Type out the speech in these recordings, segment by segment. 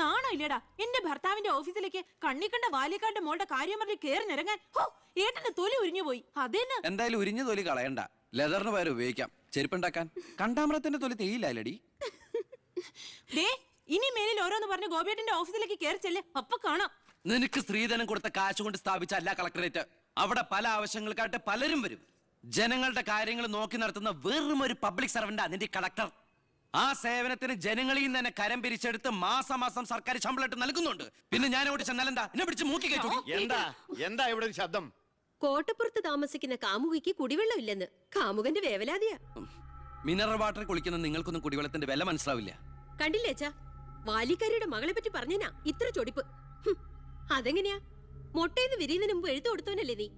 നാണോ ഇല്ലടാ എന്റെ ഭർത്താവിന്റെ ഓഫീസിലേക്ക് കണ്ണിക്കണ്ട വാലിക്കാരുടെ മോളുടെ കാര്യം പറഞ്ഞ് കേറി നിരങ്ങാൻ? ഏട്ടന്റെ തൊലി ഉരിഞ്ഞു പോയി. അതെന്നെ എന്തായാലും ഉരിഞ്ഞ തൊലി കളയണ്ട, ലെതറിന് പകരം ഉപയോഗിക്കാം. ചെരുപ്പുണ്ടാക്കാൻ കണ്ടാമറത്തിന്റെ തൊലി തെയ്യില്ലടി. ഇനി മേലിൽ ഓരോന്ന് പറഞ്ഞ് ഗോപിയേട്ടന്റെ ഓഫീസിലേക്ക് കേറി ചെല്ല്, അപ്പൊ കാണാം. നിനക്ക് സ്ത്രീധനം കൊടുത്ത കാശ് കൊണ്ട് സ്ഥാപിച്ച അല്ല കളക്ടറേറ്റ്. അവിടെ പല ആവശ്യങ്ങൾക്കായിട്ട് പലരും വരും. ജനങ്ങളുടെ കാര്യങ്ങൾ നോക്കി നടത്തുന്ന വെറും ഒരു പബ്ലിക് സർവന്റാ നിന്റെ കളക്ടർ. ആ സേവനത്തിന് ജനങ്ങളിൽ നിന്ന് തന്നെ കരം പിരിച്ചെടുത്ത് മാസം സർക്കാർ ശമ്പളം നൽകുന്നുണ്ട്. പിന്നെ ഞാൻ അവിടെ ചെന്നാലെന്താ എന്നെ പിടിച്ച് മൂക്കി കയറ്റി? എന്താ ഇവിടെ ഒരു ശബ്ദം? കോട്ടപ്പുറത്ത് താമസിക്കുന്ന കാമുകിക്ക് കുടിവെള്ളം ഇല്ലെന്ന് കാമുകന്റെ വേവലാതിയാ. മിനറൽ വാട്ടർ കുളിക്കുന്ന നിങ്ങൾക്കൊന്നും കുടിവെള്ളത്തിന്റെ വില മനസ്സിലാവില്ല. കണ്ടില്ലേച്ചാ, വാലിക്കാരിയുടെ മകളെ പറ്റി പറഞ്ഞാ ഇത്ര ചൊടിപ്പ്. അതെങ്ങനെയാ? മൊട്ടയിന്ന് വിരിയുന്നതിന് മുമ്പ് എഴുത്തു കൊടുത്തവനല്ലേ നീ?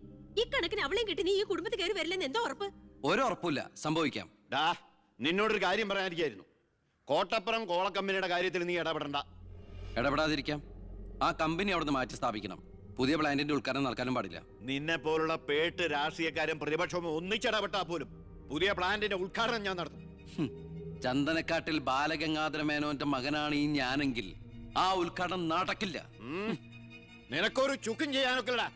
ഈ കണക്കിന് അവളെയും കിട്ടി നീ ഈ കുടുംബത്തിൽ കയറി വരില്ലെന്ന് എന്തോ ഉറപ്പ്? ഒരു ഉറപ്പില്ല, സംഭവിക്കാം. നിന്നോടൊരു കാര്യം പറയാനിരിക്കായിരുന്നു. കോട്ടപ്പുറം കോള കമ്പനിയുടെ കാര്യത്തിൽ നീ ഇടപെടണ്ട. ഇടപെടാതിരിക്കാം. ആ കമ്പനി അവിടുന്ന് മാറ്റി സ്ഥാപിക്കണം. പുതിയ പ്ലാന്റിന്റെ ഉദ്ഘാടനം നടക്കാനും പാടില്ല. നിന്നെ പോലുള്ള പേട്ട് രാഷ്ട്രീയക്കാരും പ്രതിപക്ഷവും ഒന്നിച്ചിടപെട്ടാ പോലും പുതിയ പ്ലാന്റിന്റെ ഉദ്ഘാടനം ഞാൻ നടത്തും. ചന്ദനക്കാട്ടിൽ ബാലഗംഗാധര മേനോന്റെ മകനാണ് ഈ ഞാനെങ്കിൽ ആ ഉദ്ഘാടനം നടക്കില്ല. നിനക്കൊരു ചുക്കും ചെയ്യാനൊക്കെടാ.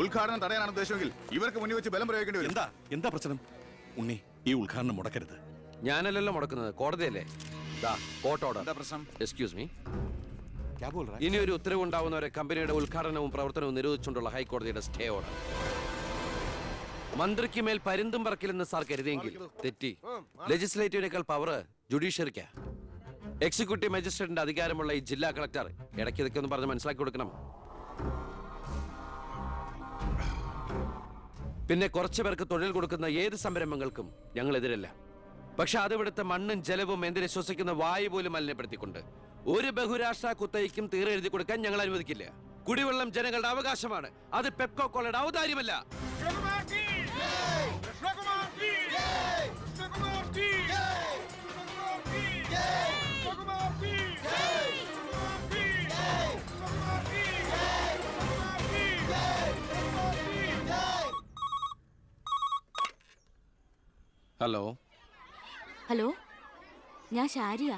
ഉദ്ഘാടനം തടയാനാണ് ഉദ്ദേശമെങ്കിൽ ഇവർക്ക് മുന്നിൽ വെച്ച് ബലം പ്രയോഗിക്കേണ്ടി വരും. എന്താ പ്രശ്നം? ഉണ്ണി, ഈ ഉദ്ഘാടനം മുടക്കരുത്. ഞാനല്ലല്ലോ മുടക്കുന്നത്, കോടതിയല്ലേ. Excuse me. ഇനി ഒരു ഉത്തരവ് ഉണ്ടാവുന്നവരെ കമ്പനിയുടെ ഉദ്ഘാടനവും പ്രവർത്തനവും നിരോധിച്ചുകൊണ്ടുള്ള ഹൈക്കോടതിയുടെ സ്റ്റേ ഓർഡർ. മന്ത്രിക്ക് മേൽ പരുന്തും പറക്കില്ലെന്ന് സാർ കരുതിയെങ്കിൽ തെറ്റി. ലെജിസ്ലേറ്റീവിനേക്കാൾ പവർ ജുഡീഷ്യറിക്കാ. എക്സിക്യൂട്ടീവ് മജിസ്ട്രേറ്റിന്റെ അധികാരമുള്ള ഈ ജില്ലാ കളക്ടർ ഇടയ്ക്ക് ഇതൊക്കെ ഒന്ന് പറഞ്ഞ് മനസ്സിലാക്കി കൊടുക്കണം. പിന്നെ കുറച്ചു പേർക്ക് തൊഴിൽ കൊടുക്കുന്ന ഏത് സംരംഭങ്ങൾക്കും ഞങ്ങൾ എതിരല്ല. പക്ഷെ അതിവിടുത്തെ മണ്ണും ജലവും എന്തിനെ ശ്വസിക്കുന്ന വായു പോലും മലിനപ്പെടുത്തിക്കൊണ്ട് ഒരു ബഹുരാഷ്ട്ര കുത്തയ്ക്കും തീരെ എഴുതി കൊടുക്കാൻ ഞങ്ങൾ അനുവദിക്കില്ല. കുടിവെള്ളം ജനങ്ങളുടെ അവകാശമാണ്, അത് പെപ്കോ കോളയുടെ ഔദാര്യമല്ല. ഹലോ ഹലോ, ഞാൻ ഷാരിയ.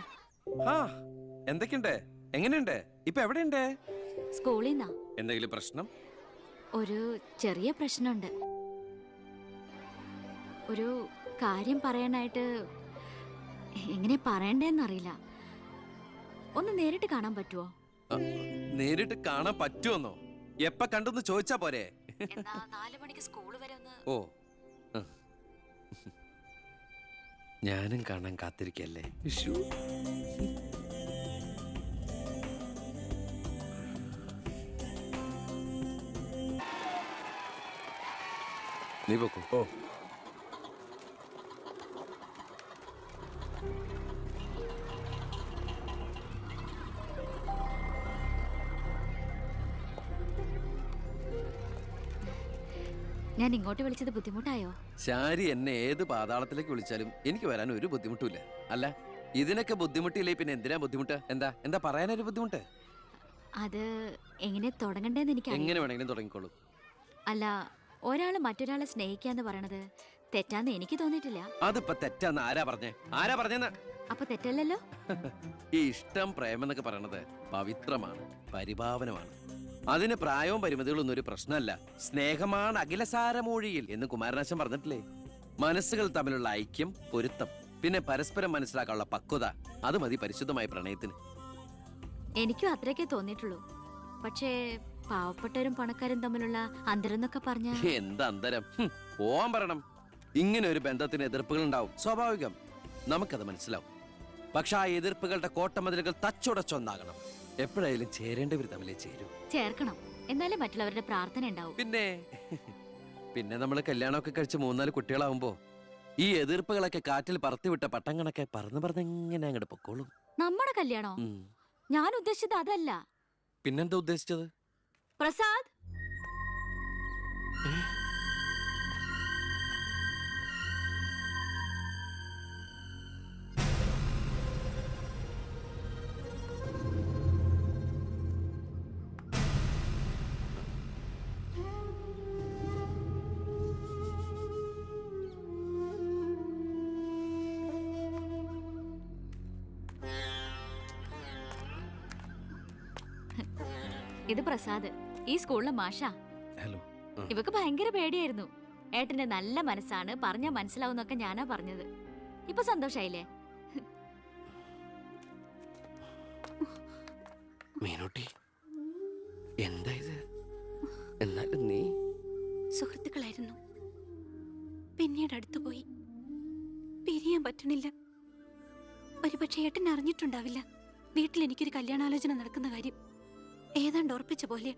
എന്തൊക്കെയുണ്ട്? എങ്ങനെയുണ്ട്? ഇപ്പൊ എവിടെയുണ്ട്? സ്കൂളിൽ നിന്നാ. എന്തെങ്കിലും പ്രശ്നം? ഒരു ചെറിയ പ്രശ്നമുണ്ട്. ഒരു കാര്യം പറയാനായിട്ട് എങ്ങനെ പറയണ്ടേന്നറിയില്ല. ഒന്ന് നേരിട്ട് കാണാൻ പറ്റുമോ? നേരിട്ട് കാണാൻ പറ്റുമെന്നോ? എപ്പ കണ്ടെന്ന് ചോദിച്ചാ പോരെ? 4 മണിക്ക് സ്കൂൾ വരെ ഒന്ന്. ഓ, ഞാനും കാണാൻ കാത്തിരിക്കല്ലേ. നീ പോക്കോ. ഓ, ഞാൻ ഇങ്ങോട്ട് വിളിച്ചത് ബുദ്ധിമുട്ടായോ? ശാരി എന്നെ ഏത് പാതാളത്തിലേക്ക് വിളിച്ചാലും എനിക്ക് വരാൻ ഒരു ബുദ്ധിമുട്ടില്ല. അല്ല, ഇതിനൊക്കെ ബുദ്ധിമുട്ടില്ലേ പിന്നെ എന്തിനാ ബുദ്ധിമുട്ട്? എന്താ പറയാനൊരു ബുദ്ധിമുട്ട്? അത് എങ്ങനെ തുടങ്ങണ്ടേന്ന് എനിക്ക് എങ്ങനെ വേണമെങ്കിലും തുടങ്ങിക്കോളൂ. അല്ല, ഒരാള് മറ്റൊരാളെ സ്നേഹിക്കാന്ന് പറയണത് തെറ്റാന്ന് എനിക്ക് തോന്നിയിട്ടില്ല. അതിപ്പോ തെറ്റാന്ന് ആരാ പറഞ്ഞെന്ന്? അപ്പൊ തെറ്റല്ലല്ലോ. ഈ ഇഷ്ടം പ്രേമം എന്നൊക്കെ പറയണത് പവിത്രമാണ്, പരിഭാവനമാണ്. അതിന് പ്രായവും പരിമിതികളൊന്നും ഒരു പ്രശ്നമല്ല. സ്നേഹമാണ് അഖിലസാരമൂഴിയിൽ എന്ന് കുമാരനാശൻ പറഞ്ഞിട്ടില്ലേ? മനസ്സുകൾ തമ്മിലുള്ള ഐക്യം, പൊരുത്തം, പിന്നെ പരസ്പരം മനസ്സിലാക്കാനുള്ള പക്വത, അത് മതി പരിശുദ്ധമായ പ്രണയത്തിന്. എനിക്കും അത്രയൊക്കെ തോന്നിയിട്ടുള്ളൂ. പക്ഷേ പാവപ്പെട്ടവരും പണക്കാരും തമ്മിലുള്ള അന്തരം എന്നൊക്കെ പറഞ്ഞ എന്താ അന്തരം? പോവാൻ പറയണം. ഇങ്ങനെ ഒരു ബന്ധത്തിന് എതിർപ്പുകൾ ഉണ്ടാവും, സ്വാഭാവികം, നമുക്കത് മനസ്സിലാവും. പക്ഷെ ആ എതിർപ്പുകളുടെ കോട്ടമതിലുകൾ തച്ചുടച്ചൊന്നാകണം. എപ്പോഴായാലും ചേരേണ്ടവർ തമ്മിലേ ചേരും. ചേർക്കണം, എന്നാലേ മറ്റുള്ളവരുടെ പ്രാർത്ഥന ഉണ്ടാവും. പിന്നെ നമ്മൾ കല്യാണമൊക്കെ കഴിച്ച് 3-4 കുട്ടികളാവുമ്പോ ഈ എതിർപ്പുകളൊക്കെ കാറ്റിൽ പറത്തിവിട്ട പട്ടം കണക്കെ പറന്ന് എങ്ങനെ അങ്ങോട്ട് പൊക്കോളും. നമ്മുടെ കല്യാണോ? ഞാൻ ഉദ്ദേശിച്ചത് അതല്ല. പിന്നെന്താ ഉദ്ദേശിച്ചത്? പ്രസാദ്, ഇത് പ്രസാദ്, ഈ സ്കൂളിലെ മാഷാ. ഹലോ. ഇവക്ക് ഭയങ്കര പേടിയായിരുന്നു. ഏട്ടന്റെ നല്ല മനസ്സാണ്, പറഞ്ഞാ മനസ്സിലാവുന്നൊക്കെ ഞാനാ പറഞ്ഞത്. ഇപ്പൊ സന്തോഷായില്ലേ? മീനൂട്ടി, എന്താ ഇത്? എന്നാലും നീ സുഹൃത്തുക്കളായിരുന്നു, പിന്നീട് അടുത്തുപോയി. പിരിയാൻ പറ്റണില്ല. ഒരുപക്ഷെ ഏട്ടൻ അറിഞ്ഞിട്ടുണ്ടാവില്ല വീട്ടിൽ എനിക്കൊരു കല്യാണാലോചന നടക്കുന്ന കാര്യം. ഏതാണ്ട് ഉറപ്പിച്ച പോലെ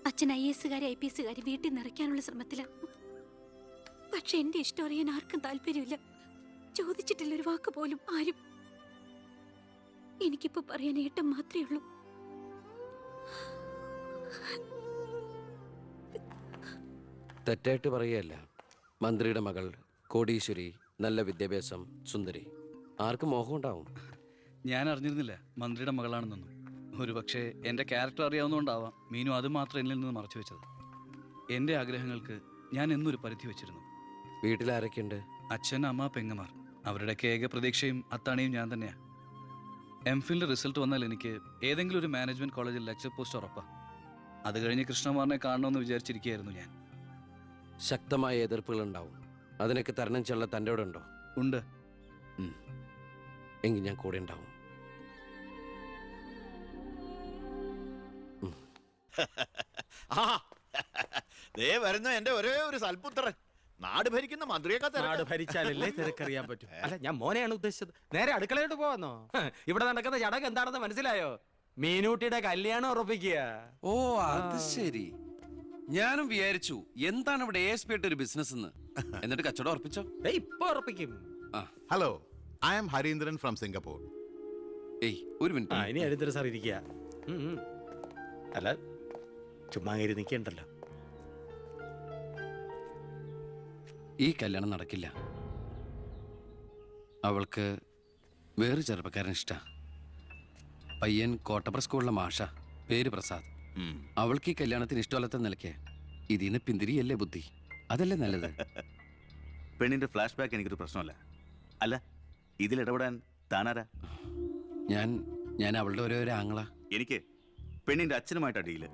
അച്ഛൻ IAS IPS വീട്ടിൽ നിറയ്ക്കാനുള്ള ശ്രമത്തില. പക്ഷെ എന്റെ ഇഷ്ടം അറിയാൻ ആർക്കും താല്പര്യമില്ല. ചോദിച്ചിട്ടില്ല ഒരു വാക്ക് പോലും ആരും. എനിക്കിപ്പോ പറയാൻ ഏട്ടൻ മാത്രമേ ഉള്ളൂ. തെറ്റായിട്ട് പറയുകയല്ല. മന്ത്രിയുടെ മകൾ, കോടീശ്വരി, നല്ല വിദ്യാഭ്യാസം, സുന്ദരി. ആർക്കും മോഹം ഉണ്ടാവും. ഞാൻ അറിഞ്ഞിരുന്നില്ല മന്ത്രിയുടെ മകളാണെന്നൊന്നും. ഒരുപക്ഷെ എൻ്റെ ക്യാരക്ടർ അറിയാവുന്നതുകൊണ്ടാവാം മീനു അത് മാത്രം എന്നിൽ നിന്ന് മറച്ചു വെച്ചത്. എൻ്റെ ആഗ്രഹങ്ങൾക്ക് ഞാൻ എന്നൊരു പരിധി വെച്ചിരുന്നു. വീട്ടിലാരൊക്കെയുണ്ട്? അച്ഛൻ, അമ്മ, പെങ്ങമാർ. അവരുടെയൊക്കെ ഏക പ്രതീക്ഷയും അത്താണിയും ഞാൻ തന്നെയാണ്. MPhilന്റെ റിസൾട്ട് വന്നാൽ എനിക്ക് ഏതെങ്കിലും ഒരു മാനേജ്മെന്റ് കോളേജിൽ ലെക്ചർ പോസ്റ്റ് ഉറപ്പാണ്. അത് കഴിഞ്ഞ് കൃഷ്ണകുമാറിനെ കാണണമെന്ന് വിചാരിച്ചിരിക്കുകയായിരുന്നു ഞാൻ. ശക്തമായ എതിർപ്പുകൾ ഉണ്ടാവും. അതിനൊക്കെ തരണം ചെയ്യാനുള്ള തൻ്റെ അവിടെ ഉണ്ടോ? ഉണ്ട്. എങ്കിൽ ഞാൻ കൂടെ ഉണ്ടാവും. ആ ദേ വരുന്ന എന്റെ ഒരേ ഒരു സൽപുത്രൻ. നാട് ഭരിക്കുന്ന മന്ത്രിയൊക്കെ നാട് ഭരിച്ചാലല്ലേ തിരക്കറിയാൻ പറ്റും. അല്ല, ഞാൻ മോനെയാണ് ഉദ്ദേശിച്ചത്. നേരെ അടുക്കളയോട്ട് പോവാന്നോ? ഇവിടെ നടക്കുന്ന ചടങ്ങ് എന്താണെന്ന് മനസ്സിലായോ? മീനൂട്ടിയുടെ കല്യാണം ഉറപ്പിക്കുക. ഓ, അത് ശരി. ഞാനും വിചാരിച്ചു എന്താണ് ഇവിടെ ASP ആയിട്ട് ഒരു ബിസിനസ് എന്ന്. എന്നിട്ട് കച്ചവടം ഉറപ്പിച്ചോ? ഇപ്പൊ ഉറപ്പിക്കും. Hello, I am Harindran from Singapore. ഏയ്, ഒരു ആ, മിനിറ്റ്. ഇനി ഹരീന്ദ്ര സാർ ഇരിക്കുക. അല്ല, ചുമ്മാ കയറി നിൽക്കണ്ടല്ലോ. ഈ കല്യാണം നടക്കില്ല. അവൾക്ക് വേറെ ചെറുപ്പക്കാരൻ ഇഷ്ടാ. പയ്യൻ കോട്ടപ്ര സ്കൂളിലെ മാഷ, പേര് പ്രസാദ്. അവൾക്ക് ഈ കല്യാണത്തിന് ഇഷ്ടമല്ലാത്ത നിലയ്ക്ക് ഇതിന് പിന്തിരിയല്ലേ ബുദ്ധി. അതല്ലേ നല്ലത്? പെണ്ണിന്റെ ഫ്ലാഷ് ബാക്ക് എനിക്കൊരു പ്രശ്നമല്ല. അല്ല, ഇതിൽ ഇടപെടാൻ താനാരാ? ഞാൻ അവളുടെ ഓരോ ആങ്ങള. എനിക്ക് പെണ്ണിന്റെ അച്ഛനുമായിട്ടാണ് ഡീല്.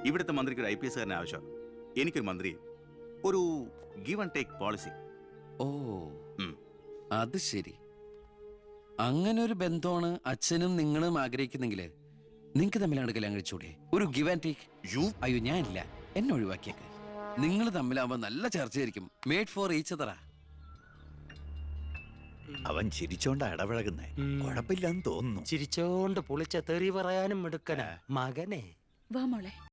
ഇവിടുത്തെ മന്ത്രിക്ക് ഒരു IPS കാരനെ ആവശ്യം. എനിക്കൊരു മന്ത്രിയെ, ഒരു ഗീവ് ആൻഡ് ടേക്ക് പോളിസി. ഓ, അത് ശരി. അങ്ങനെ ഒരു ബന്ധമാണ് അച്ഛനും നിങ്ങളും ആഗ്രഹിക്കുന്നെങ്കിൽ നിങ്ങൾക്ക് തമ്മിലാണ് കല്യാണം കഴിച്ചൂടെ? ഒരു ഗിവ് ആൻഡ് ടേക്ക്. അയ്യോ, ഞാനില്ല, എന്നെ ഒഴിവാക്കിയേക്ക്. നിങ്ങൾ തമ്മിലാവുമ്പോ നല്ല ചർച്ചയായിരിക്കും. മേഡ് ഫോർ ഈച്ച് അതറാ. അവൻ ചിരിച്ചോണ്ടാ ഇടപഴകുന്നേ. കുഴപ്പമില്ലെന്ന് തോന്നുന്നു. ചിരിച്ചോണ്ട് പൊളിച്ച തെറി പറയാനും എടുക്കന മകനെ. വാ മോളെ.